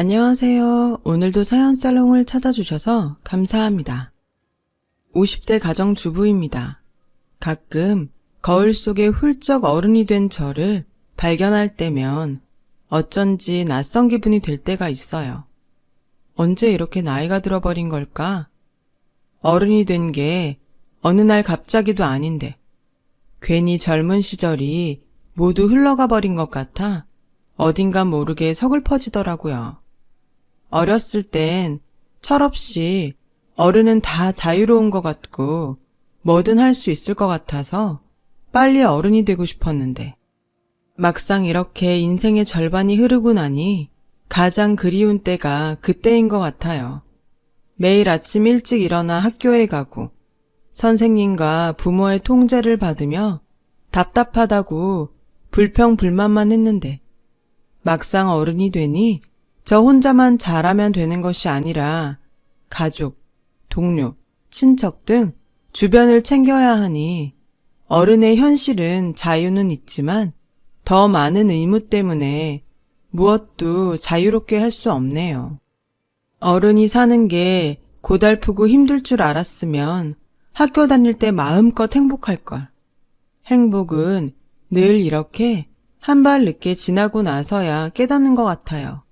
안녕하세요. 오늘도 사연살롱을 찾아주셔서 감사합니다. 50대 가정주부입니다. 가끔 거울 속에 훌쩍 어른이 된 저를 발견할 때면 어쩐지 낯선 기분이 될 때가 있어요. 언제 이렇게 나이가 들어버린 걸까? 어른이 된 게 어느 날 갑자기도 아닌데 괜히 젊은 시절이 모두 흘러가 버린 것 같아 어딘가 모르게 서글퍼지더라고요. 어렸을 땐 철없이 어른은 다 자유로운 것 같고 뭐든 할 수 있을 것 같아서 빨리 어른이 되고 싶었는데 막상 이렇게 인생의 절반이 흐르고 나니 가장 그리운 때가 그때인 것 같아요. 매일 아침 일찍 일어나 학교에 가고 선생님과 부모의 통제를 받으며 답답하다고 불평불만만 했는데 막상 어른이 되니 저 혼자만 잘하면 되는 것이 아니라 가족, 동료, 친척 등 주변을 챙겨야 하니 어른의 현실은 자유는 있지만 더 많은 의무 때문에 무엇도 자유롭게 할 수 없네요. 어른이 사는 게 고달프고 힘들 줄 알았으면 학교 다닐 때 마음껏 행복할걸. 행복은 늘 이렇게 한 발 늦게 지나고 나서야 깨닫는 것 같아요.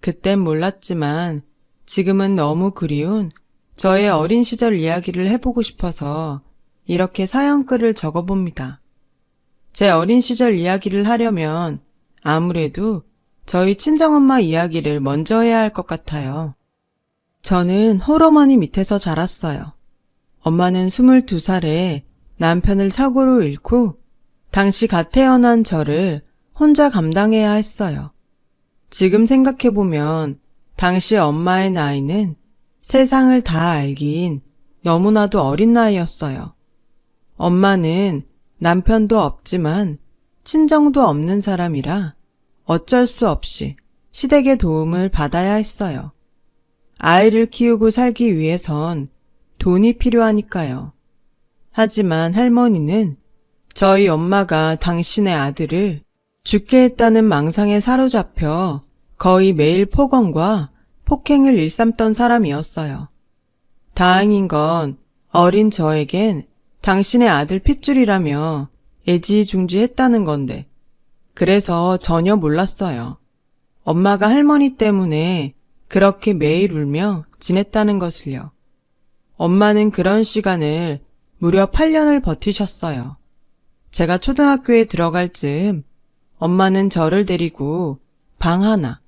그땐 몰랐지만 지금은 너무 그리운 저의 어린 시절 이야기를 해보고 싶어서 이렇게 사연글을 적어봅니다. 제 어린 시절 이야기를 하려면 아무래도 저희 친정엄마 이야기를 먼저 해야 할 것 같아요. 저는 홀어머니 밑에서 자랐어요. 엄마는 22살에 남편을 사고로 잃고 당시 갓 태어난 저를 혼자 감당해야 했어요. 지금 생각해보면 당시 엄마의 나이는 세상을 다 알긴 너무나도 어린 나이였어요. 엄마는 남편도 없지만 친정도 없는 사람이라 어쩔 수 없이 시댁의 도움을 받아야 했어요. 아이를 키우고 살기 위해선 돈이 필요하니까요. 하지만 할머니는 저희 엄마가 당신의 아들을 죽게 했다는 망상에 사로잡혀 거의 매일 폭언과 폭행을 일삼던 사람이었어요. 다행인 건 어린 저에겐 당신의 아들 핏줄이라며 애지중지했다는 건데 그래서 전혀 몰랐어요. 엄마가 할머니 때문에 그렇게 매일 울며 지냈다는 것을요. 엄마는 그런 시간을 무려 8년을 버티셨어요. 제가 초등학교에 들어갈 즈음 엄마는 저를 데리고 방 하나,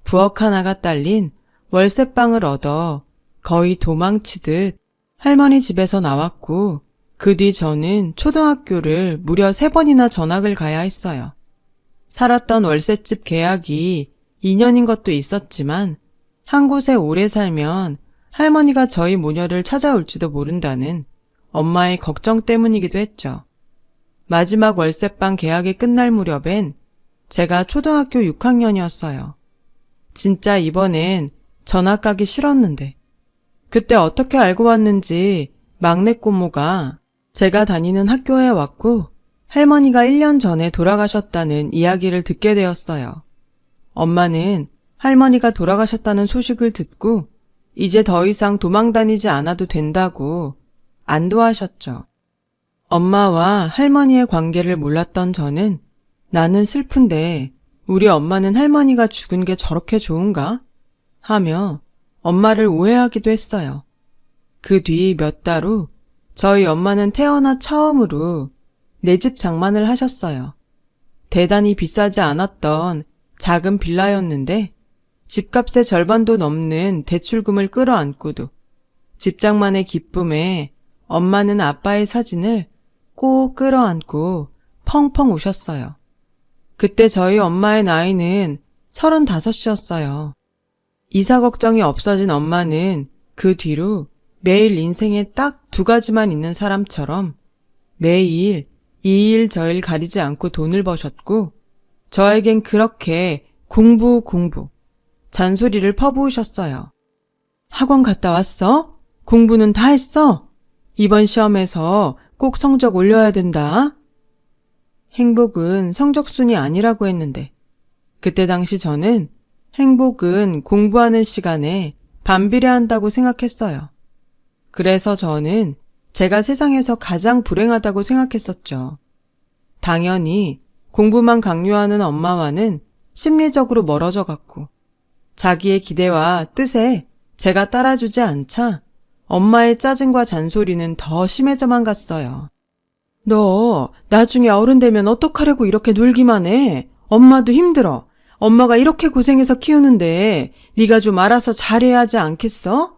부엌 하나가 딸린 월세방을 얻어 거의 도망치듯 할머니 집에서 나왔고 그 뒤 저는 초등학교를 무려 3번이나 전학을 가야 했어요. 살았던 월세집 계약이 2년인 것도 있었지만 한 곳에 오래 살면 할머니가 저희 모녀를 찾아올지도 모른다는 엄마의 걱정 때문이기도 했죠. 마지막 월세방 계약이 끝날 무렵엔 제가 초등학교 6학년이었어요. 진짜 이번엔 전학 가기 싫었는데 그때 어떻게 알고 왔는지 막내 꼬모가 제가 다니는 학교에 왔고 할머니가 1년 전에 돌아가셨다는 이야기를 듣게 되었어요. 엄마는 할머니가 돌아가셨다는 소식을 듣고 이제 더 이상 도망 다니지 않아도 된다고 안도하셨죠. 엄마와 할머니의 관계를 몰랐던 저는 나는 슬픈데 우리 엄마는 할머니가 죽은 게 저렇게 좋은가? 하며 엄마를 오해하기도 했어요. 그 뒤 몇 달 후 저희 엄마는 태어나 처음으로 내 집 장만을 하셨어요. 대단히 비싸지 않았던 작은 빌라였는데 집값의 절반도 넘는 대출금을 끌어안고도 집장만의 기쁨에 엄마는 아빠의 사진을 꼭 끌어안고 펑펑 우셨어요. 그때 저희 엄마의 나이는 35이었어요. 이사 걱정이 없어진 엄마는 그 뒤로 매일 인생에 딱 2가지만 있는 사람처럼 매일 이 일 저 일 가리지 않고 돈을 버셨고 저에겐 그렇게 공부 잔소리를 퍼부으셨어요. 학원 갔다 왔어? 공부는 다 했어? 이번 시험에서 꼭 성적 올려야 된다. 행복은 성적순이 아니라고 했는데 그때 당시 저는 행복은 공부하는 시간에 반비례한다고 생각했어요. 그래서 저는 제가 세상에서 가장 불행하다고 생각했었죠. 당연히 공부만 강요하는 엄마와는 심리적으로 멀어져 갔고, 자기의 기대와 뜻에 제가 따라주지 않자 엄마의 짜증과 잔소리는 더 심해져만 갔어요. 너 나중에 어른 되면 어떡하려고 이렇게 놀기만 해? 엄마도 힘들어. 엄마가 이렇게 고생해서 키우는데 네가 좀 알아서 잘해야 하지 않겠어?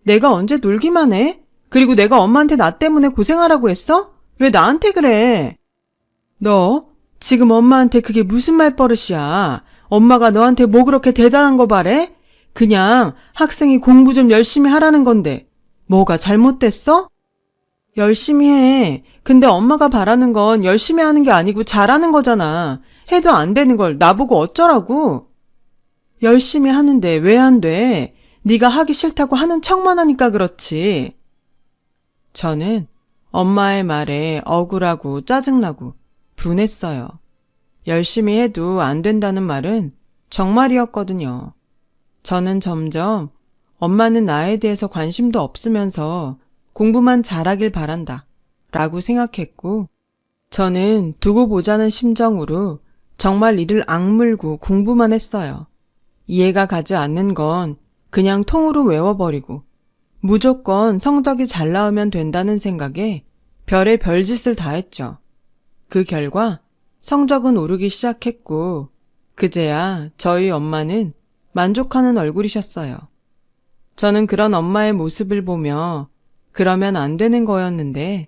내가 언제 놀기만 해? 그리고 내가 엄마한테 나 때문에 고생하라고 했어? 왜 나한테 그래? 너 지금 엄마한테 그게 무슨 말버릇이야? 엄마가 너한테 뭐 그렇게 대단한 거 바래? 그냥 학생이 공부 좀 열심히 하라는 건데 뭐가 잘못됐어? 열심히 해. 근데 엄마가 바라는 건 열심히 하는 게 아니고 잘하는 거잖아. 해도 안 되는 걸 나보고 어쩌라고? 열심히 하는데 왜 안 돼? 네가 하기 싫다고 하는 척만 하니까 그렇지. 저는 엄마의 말에 억울하고 짜증나고 분했어요. 열심히 해도 안 된다는 말은 정말이었거든요. 저는 점점 엄마는 나에 대해서 관심도 없으면서 공부만 잘하길 바란다 라고 생각했고, 저는 두고 보자는 심정으로 정말 이를 악물고 공부만 했어요. 이해가 가지 않는 건 그냥 통으로 외워버리고 무조건 성적이 잘 나오면 된다는 생각에 별의 별짓을 다 했죠. 그 결과 성적은 오르기 시작했고, 그제야 저희 엄마는 만족하는 얼굴이셨어요. 저는 그런 엄마의 모습을 보며 그러면 안 되는 거였는데,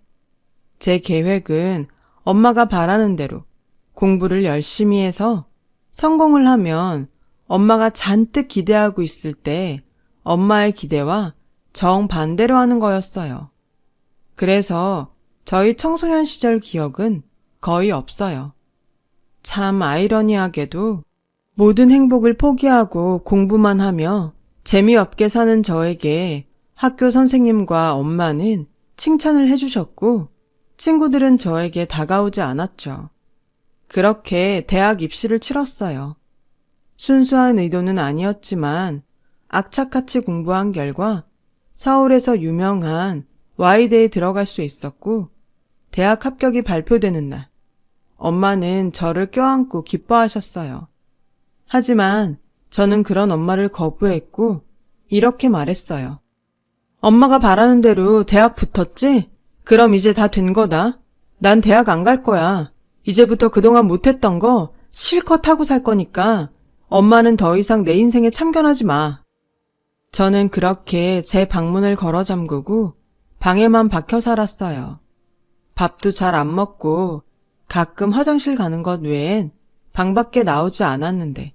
제 계획은 엄마가 바라는 대로 공부를 열심히 해서 성공을 하면 엄마가 잔뜩 기대하고 있을 때 엄마의 기대와 정반대로 하는 거였어요. 그래서 저희 청소년 시절 기억은 거의 없어요. 참 아이러니하게도 모든 행복을 포기하고 공부만 하며 재미없게 사는 저에게 학교 선생님과 엄마는 칭찬을 해주셨고, 친구들은 저에게 다가오지 않았죠. 그렇게 대학 입시를 치렀어요. 순수한 의도는 아니었지만 악착같이 공부한 결과 서울에서 유명한 Y대에 들어갈 수 있었고, 대학 합격이 발표되는 날 엄마는 저를 껴안고 기뻐하셨어요. 하지만 저는 그런 엄마를 거부했고 이렇게 말했어요. 엄마가 바라는 대로 대학 붙었지? 그럼 이제 다 된 거다. 난 대학 안 갈 거야. 이제부터 그동안 못했던 거 실컷 하고 살 거니까 엄마는 더 이상 내 인생에 참견하지 마. 저는 그렇게 제 방문을 걸어 잠그고 방에만 박혀 살았어요. 밥도 잘 안 먹고 가끔 화장실 가는 것 외엔 방 밖에 나오지 않았는데,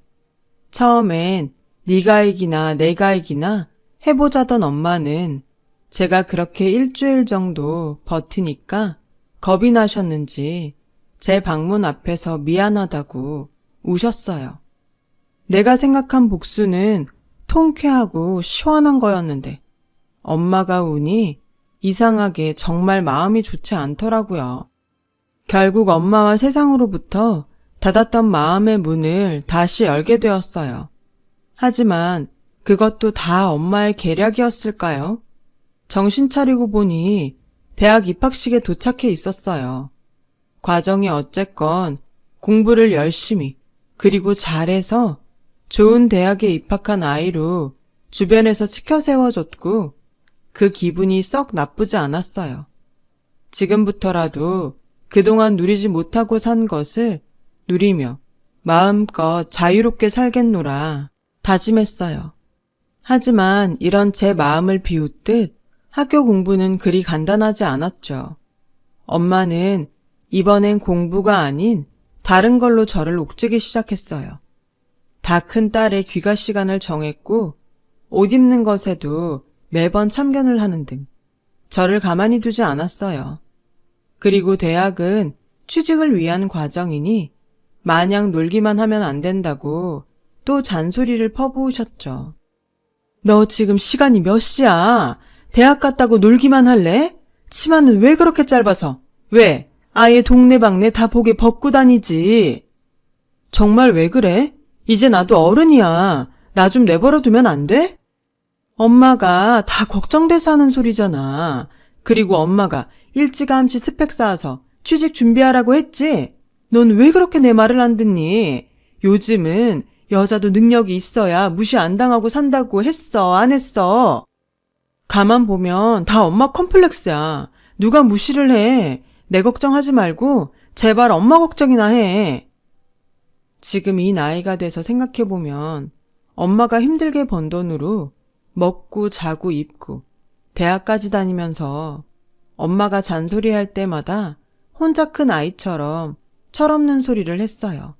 처음엔 네가 이기나 내가 이기나 해보자던 엄마는 제가 그렇게 일주일 정도 버티니까 겁이 나셨는지 제 방문 앞에서 미안하다고 우셨어요. 내가 생각한 복수는 통쾌하고 시원한 거였는데 엄마가 우니 이상하게 정말 마음이 좋지 않더라고요. 결국 엄마와 세상으로부터 닫았던 마음의 문을 다시 열게 되었어요. 하지만 그것도 다 엄마의 계략이었을까요? 정신 차리고 보니 대학 입학식에 도착해 있었어요. 과정이 어쨌건 공부를 열심히 그리고 잘해서 좋은 대학에 입학한 아이로 주변에서 치켜 세워줬고, 그 기분이 썩 나쁘지 않았어요. 지금부터라도 그동안 누리지 못하고 산 것을 누리며 마음껏 자유롭게 살겠노라 다짐했어요. 하지만 이런 제 마음을 비웃듯 학교 공부는 그리 간단하지 않았죠. 엄마는 이번엔 공부가 아닌 다른 걸로 저를 옥죄기 시작했어요. 다 큰 딸의 귀가 시간을 정했고 옷 입는 것에도 매번 참견을 하는 등 저를 가만히 두지 않았어요. 그리고 대학은 취직을 위한 과정이니 마냥 놀기만 하면 안 된다고 또 잔소리를 퍼부으셨죠. 너 지금 시간이 몇 시야? 대학 갔다고 놀기만 할래? 치마는 왜 그렇게 짧아서? 왜? 아예 동네방네 다 보게 벗고 다니지. 정말 왜 그래? 이제 나도 어른이야. 나 좀 내버려 두면 안 돼? 엄마가 다 걱정돼서 하는 소리잖아. 그리고 엄마가 일찌감치 스펙 쌓아서 취직 준비하라고 했지? 넌 왜 그렇게 내 말을 안 듣니? 요즘은 여자도 능력이 있어야 무시 안 당하고 산다고 했어, 안 했어? 가만 보면 다 엄마 컴플렉스야. 누가 무시를 해. 내 걱정하지 말고 제발 엄마 걱정이나 해. 지금 이 나이가 돼서 생각해보면 엄마가 힘들게 번 돈으로 먹고 자고 입고 대학까지 다니면서 엄마가 잔소리할 때마다 혼자 큰 아이처럼 철없는 소리를 했어요.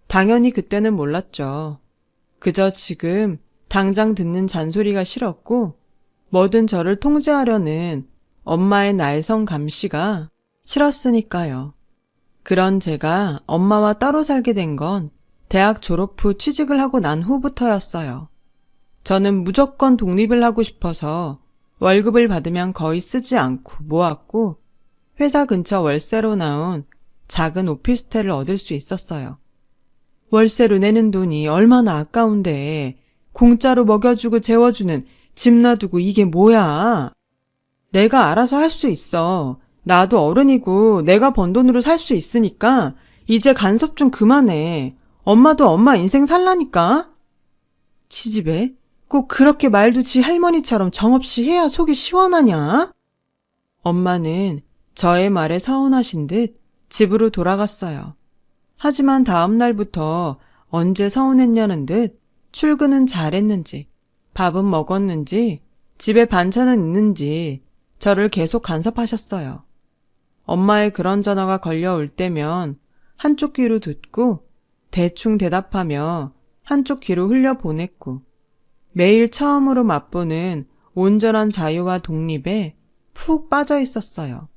당연히 그때는 몰랐죠. 그저 지금 당장 듣는 잔소리가 싫었고 뭐든 저를 통제하려는 엄마의 날성 감시가 싫었으니까요. 그런 제가 엄마와 따로 살게 된 건 대학 졸업 후 취직을 하고 난 후부터였어요. 저는 무조건 독립을 하고 싶어서 월급을 받으면 거의 쓰지 않고 모았고 회사 근처 월세로 나온 작은 오피스텔을 얻을 수 있었어요. 월세로 내는 돈이 얼마나 아까운데 공짜로 먹여주고 재워주는 집 놔두고 이게 뭐야? 내가 알아서 할 수 있어. 나도 어른이고 내가 번 돈으로 살 수 있으니까 이제 간섭 좀 그만해. 엄마도 엄마 인생 살라니까. 치집애? 꼭 그렇게 말도 지 할머니처럼 정없이 해야 속이 시원하냐? 엄마는 저의 말에 서운하신 듯 집으로 돌아갔어요. 하지만 다음 날부터 언제 서운했냐는 듯 출근은 잘했는지, 밥은 먹었는지, 집에 반찬은 있는지 저를 계속 간섭하셨어요. 엄마의 그런 전화가 걸려올 때면 한쪽 귀로 듣고 대충 대답하며 한쪽 귀로 흘려보냈고 매일 처음으로 맛보는 온전한 자유와 독립에 푹 빠져 있었어요.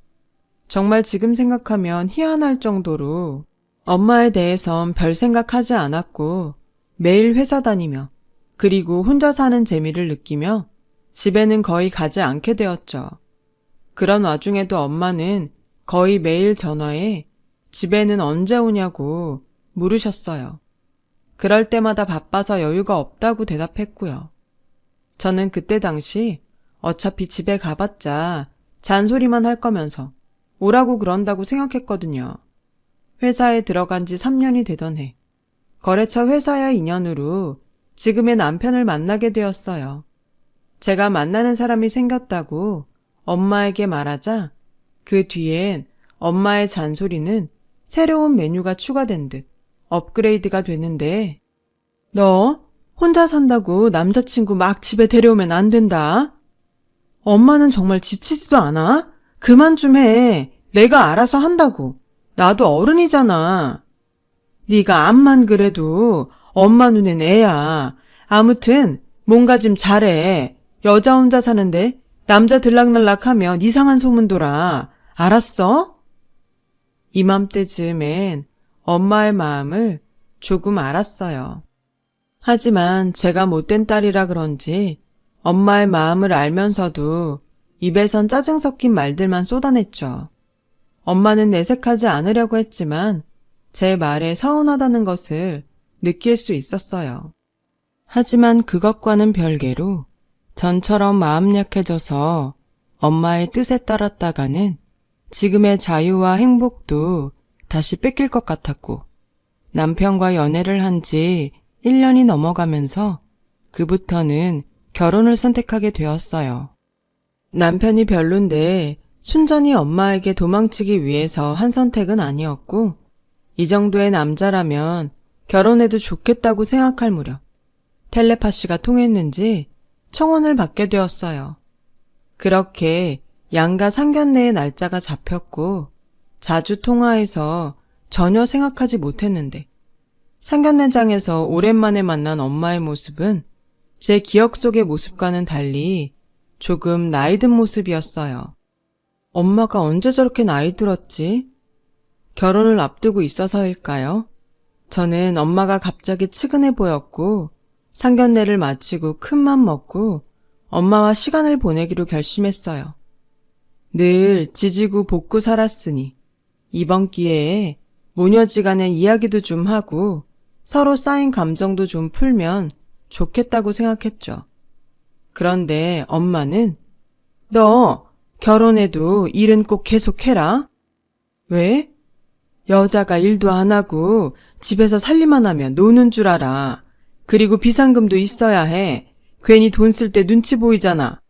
정말 지금 생각하면 희한할 정도로 엄마에 대해선 별 생각하지 않았고 매일 회사 다니며 그리고 혼자 사는 재미를 느끼며 집에는 거의 가지 않게 되었죠. 그런 와중에도 엄마는 거의 매일 전화에 집에는 언제 오냐고 물으셨어요. 그럴 때마다 바빠서 여유가 없다고 대답했고요. 저는 그때 당시 어차피 집에 가봤자 잔소리만 할 거면서 오라고 그런다고 생각했거든요. 회사에 들어간 지 3년이 되던 해, 거래처 회사의 인연으로 지금의 남편을 만나게 되었어요. 제가 만나는 사람이 생겼다고 엄마에게 말하자 그 뒤엔 엄마의 잔소리는 새로운 메뉴가 추가된 듯 업그레이드가 되는데 너 혼자 산다고 남자친구 막 집에 데려오면 안 된다. 엄마는 정말 지치지도 않아? 그만 좀 해. 내가 알아서 한다고. 나도 어른이잖아. 네가 암만 그래도 엄마 눈엔 애야. 아무튼 뭔가 좀 잘해. 여자 혼자 사는데 남자 들락날락하면 이상한 소문 돌아. 알았어? 이맘때쯤엔 엄마의 마음을 조금 알았어요. 하지만 제가 못된 딸이라 그런지 엄마의 마음을 알면서도 입에선 짜증 섞인 말들만 쏟아냈죠. 엄마는 내색하지 않으려고 했지만 제 말에 서운하다는 것을 느낄 수 있었어요. 하지만 그것과는 별개로 전처럼 마음 약해져서 엄마의 뜻에 따랐다가는 지금의 자유와 행복도 다시 뺏길 것 같았고 남편과 연애를 한 지 1년이 넘어가면서 그부터는 결혼을 선택하게 되었어요. 남편이 별론데 순전히 엄마에게 도망치기 위해서 한 선택은 아니었고 이 정도의 남자라면 결혼해도 좋겠다고 생각할 무렵 텔레파시가 통했는지 청혼을 받게 되었어요. 그렇게 양가 상견례의 날짜가 잡혔고 자주 통화해서 전혀 생각하지 못했는데 상견례장에서 오랜만에 만난 엄마의 모습은 제 기억 속의 모습과는 달리 조금 나이 든 모습이었어요. 엄마가 언제 저렇게 나이 들었지? 결혼을 앞두고 있어서일까요? 저는 엄마가 갑자기 측은해 보였고 상견례를 마치고 큰맘 먹고 엄마와 시간을 보내기로 결심했어요. 늘 지지고 볶고 살았으니 이번 기회에 모녀지간의 이야기도 좀 하고 서로 쌓인 감정도 좀 풀면 좋겠다고 생각했죠. 그런데 엄마는 너 결혼해도 일은 꼭 계속해라. 왜? 여자가 일도 안 하고 집에서 살림만 하면 노는 줄 알아. 그리고 비상금도 있어야 해. 괜히 돈 쓸 때 눈치 보이잖아.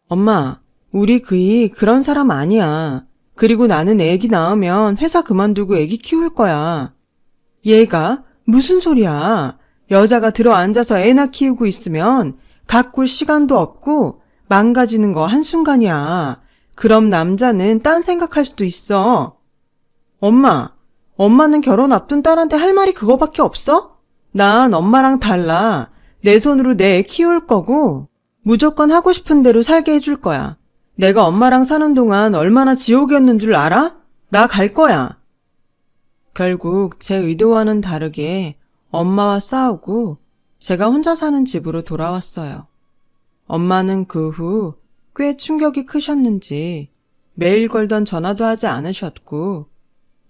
엄마, 우리 그이 그런 사람 아니야. 그리고 나는 애기 낳으면 회사 그만두고 애기 키울 거야. 얘가 무슨 소리야. 여자가 들어 앉아서 애나 키우고 있으면 가꿀 시간도 없고 망가지는 거 한순간이야. 그럼 남자는 딴 생각할 수도 있어. 엄마는 결혼 앞둔 딸한테 할 말이 그거밖에 없어? 난 엄마랑 달라. 내 손으로 내 애 키울 거고 무조건 하고 싶은 대로 살게 해줄 거야. 내가 엄마랑 사는 동안 얼마나 지옥이었는 줄 알아? 나 갈 거야. 결국 제 의도와는 다르게 엄마와 싸우고 제가 혼자 사는 집으로 돌아왔어요. 엄마는 그 후 꽤 충격이 크셨는지 매일 걸던 전화도 하지 않으셨고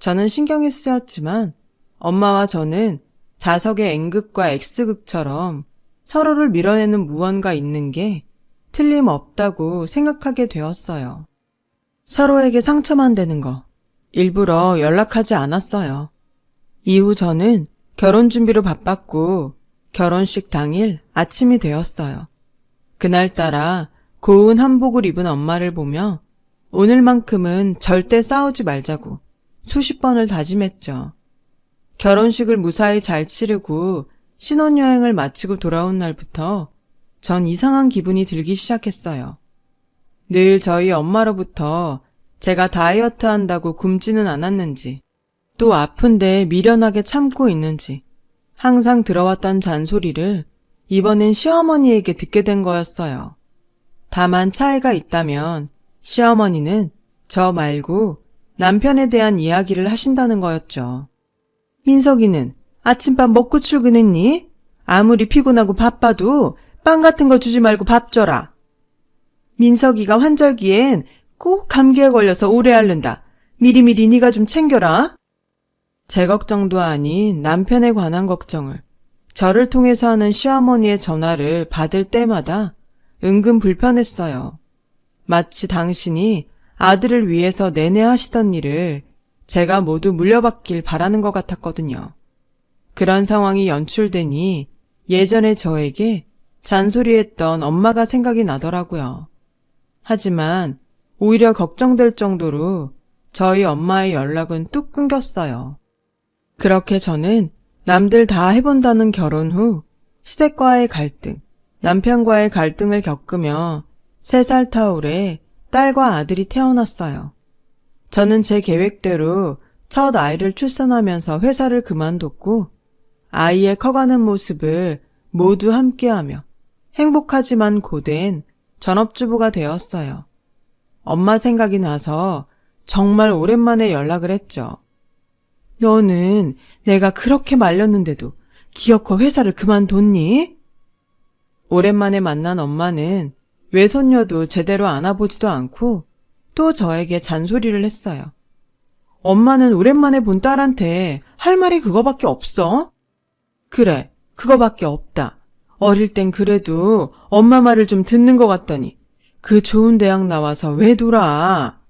저는 신경이 쓰였지만 엄마와 저는 자석의 N극과 X극처럼 서로를 밀어내는 무언가 있는 게 틀림없다고 생각하게 되었어요. 서로에게 상처만 되는 거 일부러 연락하지 않았어요. 이후 저는 결혼 준비로 바빴고 결혼식 당일 아침이 되었어요. 그날따라 고운 한복을 입은 엄마를 보며 오늘만큼은 절대 싸우지 말자고 수십 번을 다짐했죠. 결혼식을 무사히 잘 치르고 신혼여행을 마치고 돌아온 날부터 전 이상한 기분이 들기 시작했어요. 늘 저희 엄마로부터 제가 다이어트 한다고 굶지는 않았는지 또 아픈데 미련하게 참고 있는지 항상 들어왔던 잔소리를 이번엔 시어머니에게 듣게 된 거였어요. 다만 차이가 있다면 시어머니는 저 말고 남편에 대한 이야기를 하신다는 거였죠. 민석이는 아침밥 먹고 출근했니? 아무리 피곤하고 바빠도 빵 같은 거 주지 말고 밥 줘라. 민석이가 환절기엔 꼭 감기에 걸려서 오래 앓는다. 미리미리 네가 좀 챙겨라. 제 걱정도 아닌 남편에 관한 걱정을 저를 통해서 하는 시어머니의 전화를 받을 때마다 은근 불편했어요. 마치 당신이 아들을 위해서 내내 하시던 일을 제가 모두 물려받길 바라는 것 같았거든요. 그런 상황이 연출되니 예전에 저에게 잔소리했던 엄마가 생각이 나더라고요. 하지만 오히려 걱정될 정도로 저희 엄마의 연락은 뚝 끊겼어요. 그렇게 저는 남들 다 해본다는 결혼 후 시댁과의 갈등, 남편과의 갈등을 겪으며 3살 터울에 딸과 아들이 태어났어요. 저는 제 계획대로 첫 아이를 출산하면서 회사를 그만뒀고 아이의 커가는 모습을 모두 함께하며 행복하지만 고된 전업주부가 되었어요. 엄마 생각이 나서 정말 오랜만에 연락을 했죠. 너는 내가 그렇게 말렸는데도 기어코 회사를 그만뒀니? 오랜만에 만난 엄마는 외손녀도 제대로 안아보지도 않고 또 저에게 잔소리를 했어요. 엄마는 오랜만에 본 딸한테 할 말이 그거밖에 없어? 그래, 그거밖에 없다. 어릴 땐 그래도 엄마 말을 좀 듣는 것 같더니 그 좋은 대학 나와서 왜 놀아?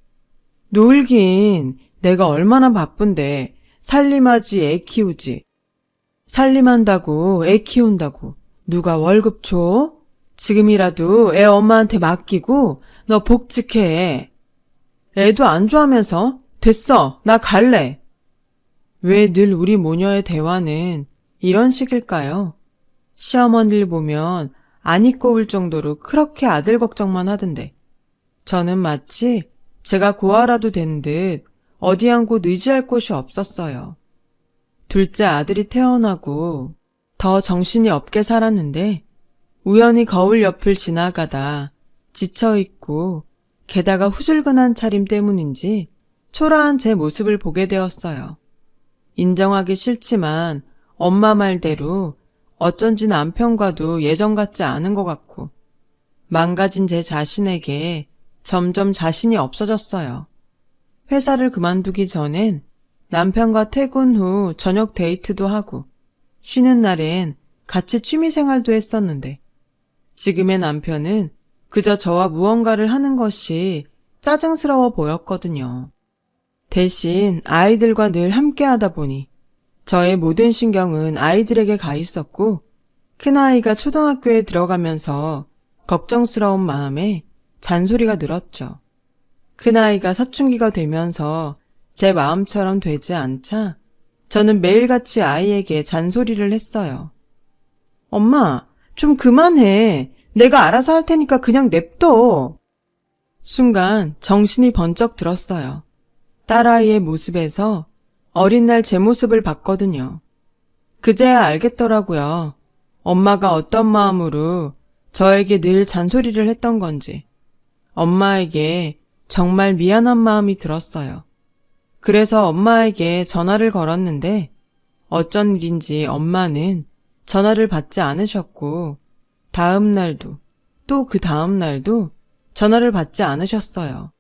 놀긴 내가 얼마나 바쁜데 살림하지 애 키우지. 살림한다고 애 키운다고 누가 월급 줘? 지금이라도 애 엄마한테 맡기고 너 복직해. 애도 안 좋아하면서 됐어, 나 갈래. 왜 늘 우리 모녀의 대화는 이런 식일까요? 시어머니를 보면 안 입고 올 정도로 그렇게 아들 걱정만 하던데 저는 마치 제가 고아라도 된 듯 어디 한 곳 의지할 곳이 없었어요. 둘째 아들이 태어나고 더 정신이 없게 살았는데 우연히 거울 옆을 지나가다 지쳐있고 게다가 후줄근한 차림 때문인지 초라한 제 모습을 보게 되었어요. 인정하기 싫지만 엄마 말대로 어쩐지 남편과도 예전 같지 않은 것 같고 망가진 제 자신에게 점점 자신이 없어졌어요. 회사를 그만두기 전엔 남편과 퇴근 후 저녁 데이트도 하고 쉬는 날엔 같이 취미생활도 했었는데 지금의 남편은 그저 저와 무언가를 하는 것이 짜증스러워 보였거든요. 대신 아이들과 늘 함께하다 보니 저의 모든 신경은 아이들에게 가 있었고 큰아이가 초등학교에 들어가면서 걱정스러운 마음에 잔소리가 늘었죠. 큰아이가 사춘기가 되면서 제 마음처럼 되지 않자 저는 매일같이 아이에게 잔소리를 했어요. 엄마, 좀 그만해. 내가 알아서 할 테니까 그냥 냅둬. 순간 정신이 번쩍 들었어요. 딸아이의 모습에서 어린 날 제 모습을 봤거든요. 그제야 알겠더라고요. 엄마가 어떤 마음으로 저에게 늘 잔소리를 했던 건지. 엄마에게 정말 미안한 마음이 들었어요. 그래서 엄마에게 전화를 걸었는데 어쩐 일인지 엄마는 전화를 받지 않으셨고 다음 날도 또 그 다음 날도 전화를 받지 않으셨어요.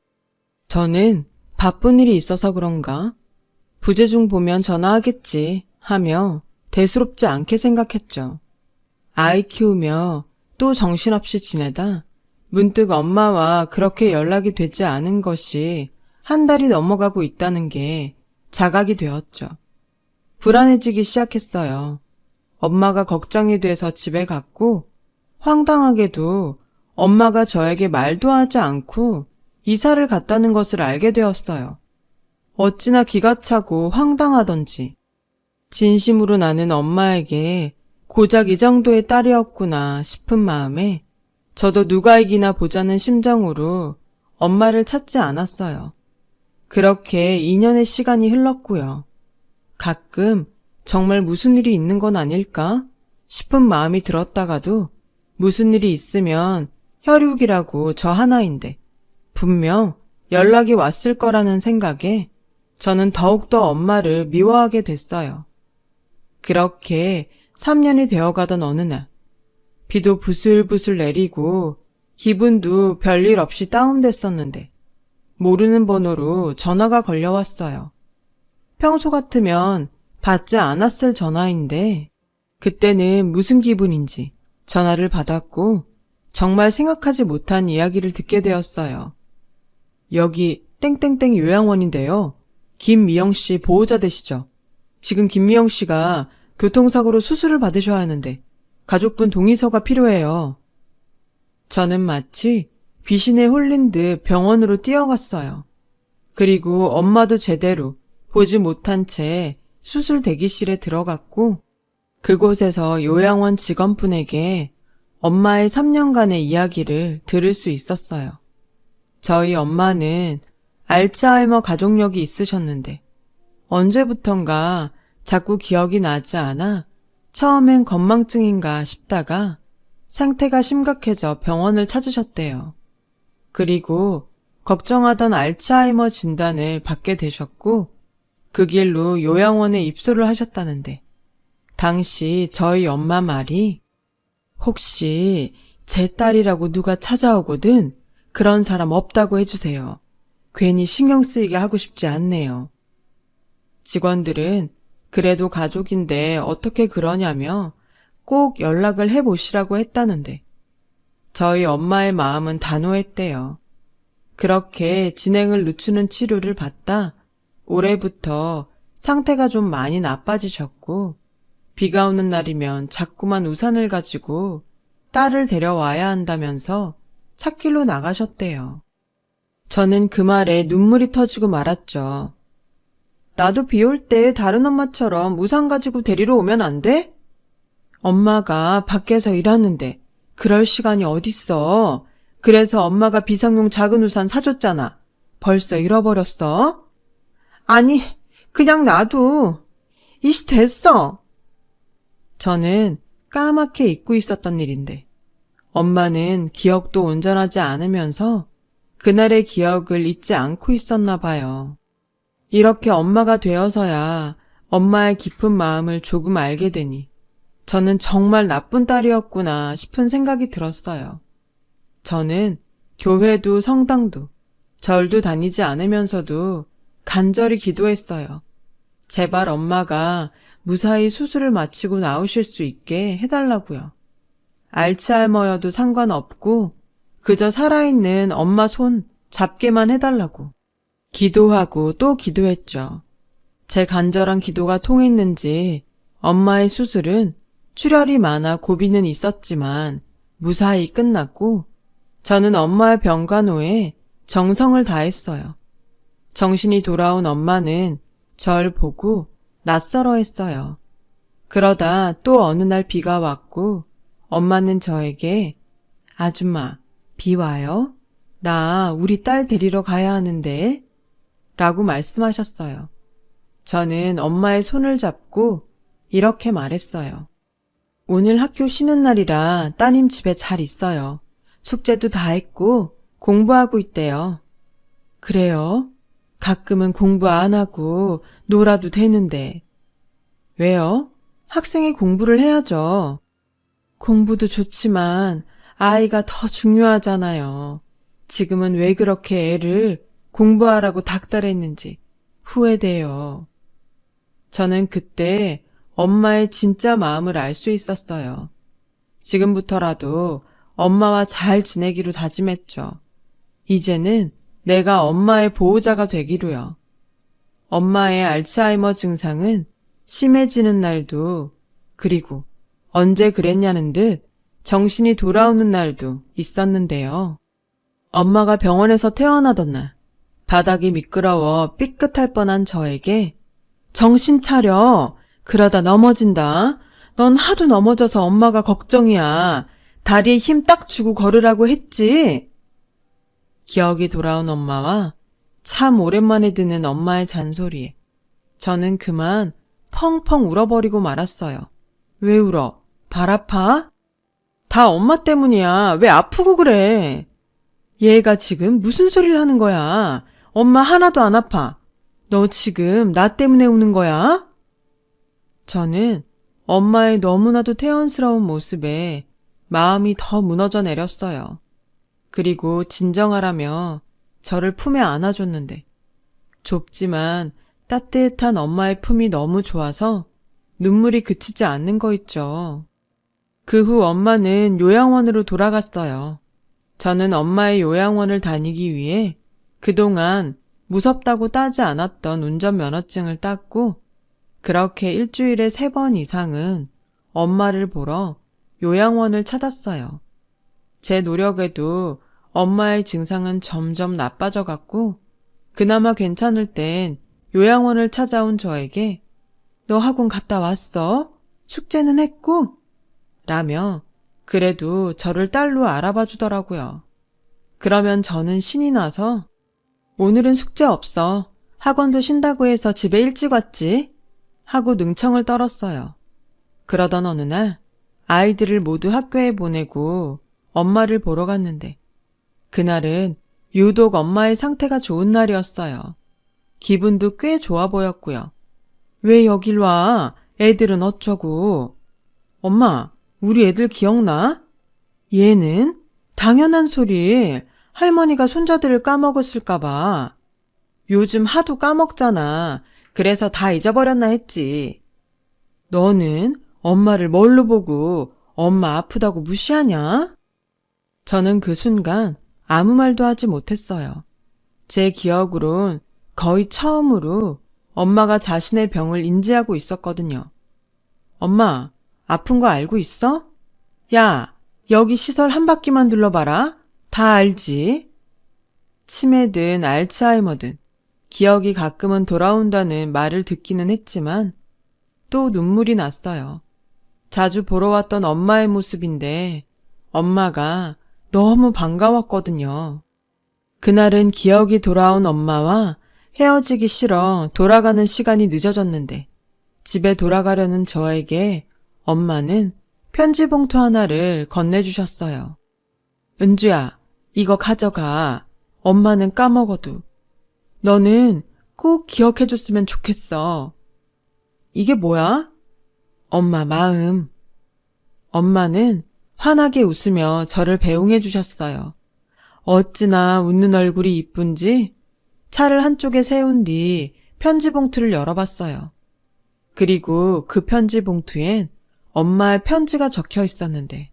저는 바쁜 일이 있어서 그런가? 부재중 보면 전화하겠지 하며 대수롭지 않게 생각했죠. 아이 키우며 또 정신없이 지내다 문득 엄마와 그렇게 연락이 되지 않은 것이 한 달이 넘어가고 있다는 게 자각이 되었죠. 불안해지기 시작했어요. 엄마가 걱정이 돼서 집에 갔고 황당하게도 엄마가 저에게 말도 하지 않고 이사를 갔다는 것을 알게 되었어요. 어찌나 기가 차고 황당하던지. 진심으로 나는 엄마에게 고작 이 정도의 딸이었구나 싶은 마음에 저도 누가 이기나 보자는 심정으로 엄마를 찾지 않았어요. 그렇게 2년의 시간이 흘렀고요. 가끔 정말 무슨 일이 있는 건 아닐까 싶은 마음이 들었다가도 무슨 일이 있으면 혈육이라고 저 하나인데 분명 연락이 왔을 거라는 생각에 저는 더욱더 엄마를 미워하게 됐어요. 그렇게 3년이 되어가던 어느 날 비도 부슬부슬 내리고 기분도 별일 없이 다운됐었는데 모르는 번호로 전화가 걸려왔어요. 평소 같으면 받지 않았을 전화인데 그때는 무슨 기분인지 전화를 받았고 정말 생각하지 못한 이야기를 듣게 되었어요. 여기 땡땡땡 요양원인데요. 김미영 씨 보호자 되시죠? 지금 김미영 씨가 교통사고로 수술을 받으셔야 하는데 가족분 동의서가 필요해요. 저는 마치 귀신에 홀린 듯 병원으로 뛰어갔어요. 그리고 엄마도 제대로 보지 못한 채 수술 대기실에 들어갔고 그곳에서 요양원 직원분에게 엄마의 3년간의 이야기를 들을 수 있었어요. 저희 엄마는 알츠하이머 가족력이 있으셨는데 언제부턴가 자꾸 기억이 나지 않아 처음엔 건망증인가 싶다가 상태가 심각해져 병원을 찾으셨대요. 그리고 걱정하던 알츠하이머 진단을 받게 되셨고 그 길로 요양원에 입소를 하셨다는데 당시 저희 엄마 말이 혹시 제 딸이라고 누가 찾아오거든 그런 사람 없다고 해주세요. 괜히 신경 쓰이게 하고 싶지 않네요. 직원들은 그래도 가족인데 어떻게 그러냐며 꼭 연락을 해보시라고 했다는데 저희 엄마의 마음은 단호했대요. 그렇게 진행을 늦추는 치료를 받다 올해부터 상태가 좀 많이 나빠지셨고 비가 오는 날이면 자꾸만 우산을 가지고 딸을 데려와야 한다면서 찻길로 나가셨대요. 저는 그 말에 눈물이 터지고 말았죠. 나도 비 올 때 다른 엄마처럼 우산 가지고 데리러 오면 안 돼? 엄마가 밖에서 일하는데 그럴 시간이 어딨어. 그래서 엄마가 비상용 작은 우산 사줬잖아. 벌써 잃어버렸어? 아니, 그냥 놔둬. 이씨 됐어. 저는 까맣게 잊고 있었던 일인데 엄마는 기억도 온전하지 않으면서 그날의 기억을 잊지 않고 있었나 봐요. 이렇게 엄마가 되어서야 엄마의 깊은 마음을 조금 알게 되니 저는 정말 나쁜 딸이었구나 싶은 생각이 들었어요. 저는 교회도 성당도 절도 다니지 않으면서도 간절히 기도했어요. 제발 엄마가 무사히 수술을 마치고 나오실 수 있게 해달라고요. 알츠하이머여도 상관없고 그저 살아있는 엄마 손 잡게만 해달라고. 기도하고 또 기도했죠. 제 간절한 기도가 통했는지 엄마의 수술은 출혈이 많아 고비는 있었지만 무사히 끝났고 저는 엄마의 병간호에 정성을 다했어요. 정신이 돌아온 엄마는 절 보고 낯설어 했어요. 그러다 또 어느 날 비가 왔고 엄마는 저에게 아줌마, 비 와요? 나 우리 딸 데리러 가야 하는데 라고 말씀하셨어요. 저는 엄마의 손을 잡고 이렇게 말했어요. 오늘 학교 쉬는 날이라 따님 집에 잘 있어요. 숙제도 다 했고 공부하고 있대요. 그래요? 가끔은 공부 안 하고 놀아도 되는데. 왜요? 학생이 공부를 해야죠. 공부도 좋지만 아이가 더 중요하잖아요. 지금은 왜 그렇게 애를 공부하라고 닥달했는지 후회돼요. 저는 그때 엄마의 진짜 마음을 알 수 있었어요. 지금부터라도 엄마와 잘 지내기로 다짐했죠. 이제는 내가 엄마의 보호자가 되기로요. 엄마의 알츠하이머 증상은 심해지는 날도 그리고 언제 그랬냐는 듯 정신이 돌아오는 날도 있었는데요. 엄마가 병원에서 퇴원하던 날 바닥이 미끄러워 삐끗할 뻔한 저에게 정신 차려. 그러다 넘어진다. 넌 하도 넘어져서 엄마가 걱정이야. 다리에 힘 딱 주고 걸으라고 했지. 기억이 돌아온 엄마와 참 오랜만에 듣는 엄마의 잔소리에 저는 그만 펑펑 울어버리고 말았어요. 왜 울어? 발 아파? 다 엄마 때문이야. 왜 아프고 그래? 얘가 지금 무슨 소리를 하는 거야? 엄마 하나도 안 아파. 너 지금 나 때문에 우는 거야? 저는 엄마의 너무나도 태연스러운 모습에 마음이 더 무너져 내렸어요. 그리고 진정하라며 저를 품에 안아줬는데 좁지만 따뜻한 엄마의 품이 너무 좋아서 눈물이 그치지 않는 거 있죠. 그 후 엄마는 요양원으로 돌아갔어요. 저는 엄마의 요양원을 다니기 위해 그동안 무섭다고 따지 않았던 운전면허증을 땄고 그렇게 일주일에 3번 이상은 엄마를 보러 요양원을 찾았어요. 제 노력에도 엄마의 증상은 점점 나빠져 갔고 그나마 괜찮을 땐 요양원을 찾아온 저에게 너 학원 갔다 왔어? 숙제는 했고? 라며 그래도 저를 딸로 알아봐 주더라고요. 그러면 저는 신이 나서 오늘은 숙제 없어. 학원도 쉰다고 해서 집에 일찍 왔지? 하고 능청을 떨었어요. 그러던 어느 날 아이들을 모두 학교에 보내고 엄마를 보러 갔는데 그날은 유독 엄마의 상태가 좋은 날이었어요. 기분도 꽤 좋아 보였고요. 왜 여길 와? 애들은 어쩌고? 엄마, 우리 애들 기억나? 얘는? 당연한 소리. 할머니가 손자들을 까먹었을까봐. 요즘 하도 까먹잖아. 그래서 다 잊어버렸나 했지. 너는 엄마를 뭘로 보고 엄마 아프다고 무시하냐? 저는 그 순간 아무 말도 하지 못했어요. 제 기억으론 거의 처음으로 엄마가 자신의 병을 인지하고 있었거든요. 엄마, 아픈 거 알고 있어? 야, 여기 시설 한 바퀴만 둘러봐라. 다 알지? 치매든 알츠하이머든 기억이 가끔은 돌아온다는 말을 듣기는 했지만 또 눈물이 났어요. 자주 보러 왔던 엄마의 모습인데 엄마가 너무 반가웠거든요. 그날은 기억이 돌아온 엄마와 헤어지기 싫어 돌아가는 시간이 늦어졌는데 집에 돌아가려는 저에게 엄마는 편지 봉투 하나를 건네주셨어요. 은주야, 이거 가져가. 엄마는 까먹어도. 너는 꼭 기억해줬으면 좋겠어. 이게 뭐야? 엄마 마음. 엄마는 환하게 웃으며 저를 배웅해 주셨어요. 어찌나 웃는 얼굴이 이쁜지 차를 한쪽에 세운 뒤 편지 봉투를 열어봤어요. 그리고 그 편지 봉투엔 엄마의 편지가 적혀 있었는데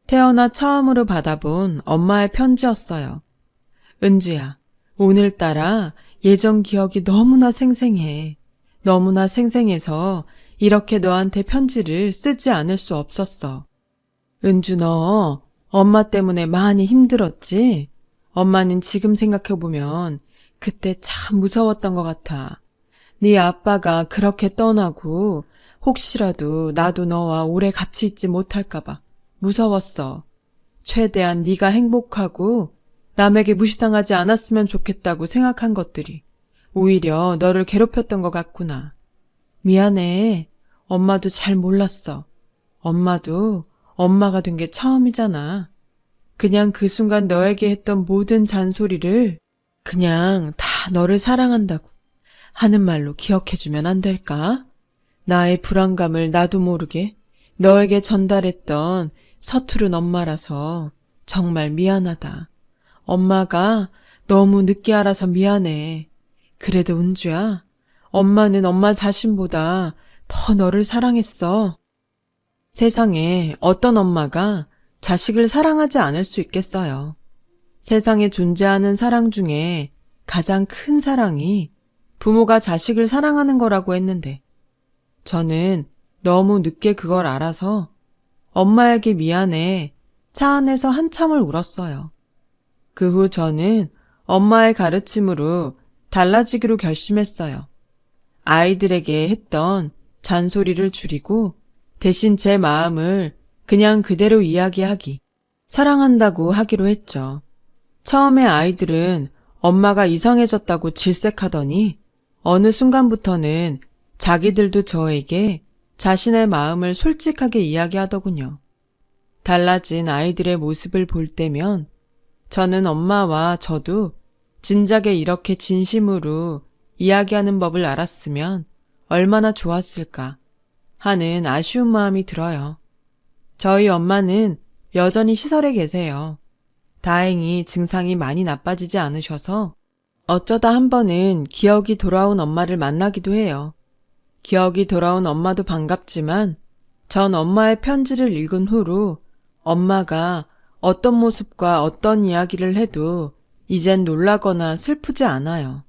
태어나 처음으로 받아본 엄마의 편지였어요. 은주야, 오늘따라 예전 기억이 너무나 생생해. 너무나 생생해서 이렇게 너한테 편지를 쓰지 않을 수 없었어. 은주 너 엄마 때문에 많이 힘들었지? 엄마는 지금 생각해보면 그때 참 무서웠던 것 같아. 네 아빠가 그렇게 떠나고 혹시라도 나도 너와 오래 같이 있지 못할까봐 무서웠어. 최대한 네가 행복하고 남에게 무시당하지 않았으면 좋겠다고 생각한 것들이 오히려 너를 괴롭혔던 것 같구나. 미안해. 엄마도 잘 몰랐어. 엄마도 엄마가 된 게 처음이잖아. 그냥 그 순간 너에게 했던 모든 잔소리를 그냥 다 너를 사랑한다고 하는 말로 기억해주면 안 될까? 나의 불안감을 나도 모르게 너에게 전달했던 서투른 엄마라서 정말 미안하다. 엄마가 너무 늦게 알아서 미안해. 그래도 은주야, 엄마는 엄마 자신보다 더 너를 사랑했어. 세상에 어떤 엄마가 자식을 사랑하지 않을 수 있겠어요. 세상에 존재하는 사랑 중에 가장 큰 사랑이 부모가 자식을 사랑하는 거라고 했는데 저는 너무 늦게 그걸 알아서 엄마에게 미안해 차 안에서 한참을 울었어요. 그 후 저는 엄마의 가르침으로 달라지기로 결심했어요. 아이들에게 했던 잔소리를 줄이고 대신 제 마음을 그냥 그대로 이야기하기, 사랑한다고 하기로 했죠. 처음에 아이들은 엄마가 이상해졌다고 질색하더니 어느 순간부터는 자기들도 저에게 자신의 마음을 솔직하게 이야기하더군요. 달라진 아이들의 모습을 볼 때면 저는 엄마와 저도 진작에 이렇게 진심으로 이야기하는 법을 알았으면 얼마나 좋았을까 하는 아쉬운 마음이 들어요. 저희 엄마는 여전히 시설에 계세요. 다행히 증상이 많이 나빠지지 않으셔서 어쩌다 한 번은 기억이 돌아온 엄마를 만나기도 해요. 기억이 돌아온 엄마도 반갑지만 전 엄마의 편지를 읽은 후로 엄마가 어떤 모습과 어떤 이야기를 해도 이젠 놀라거나 슬프지 않아요.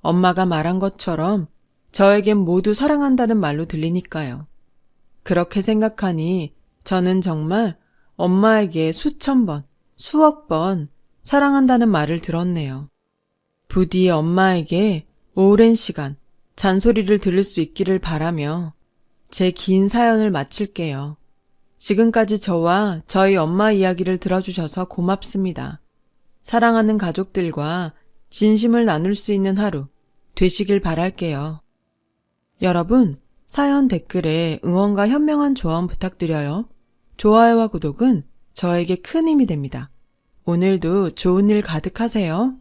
엄마가 말한 것처럼 저에겐 모두 사랑한다는 말로 들리니까요. 그렇게 생각하니 저는 정말 엄마에게 수천 번, 수억 번 사랑한다는 말을 들었네요. 부디 엄마에게 오랜 시간 잔소리를 들을 수 있기를 바라며 제 긴 사연을 마칠게요. 지금까지 저와 저희 엄마 이야기를 들어주셔서 고맙습니다. 사랑하는 가족들과 진심을 나눌 수 있는 하루 되시길 바랄게요. 여러분, 사연 댓글에 응원과 현명한 조언 부탁드려요. 좋아요와 구독은 저에게 큰 힘이 됩니다. 오늘도 좋은 일 가득하세요.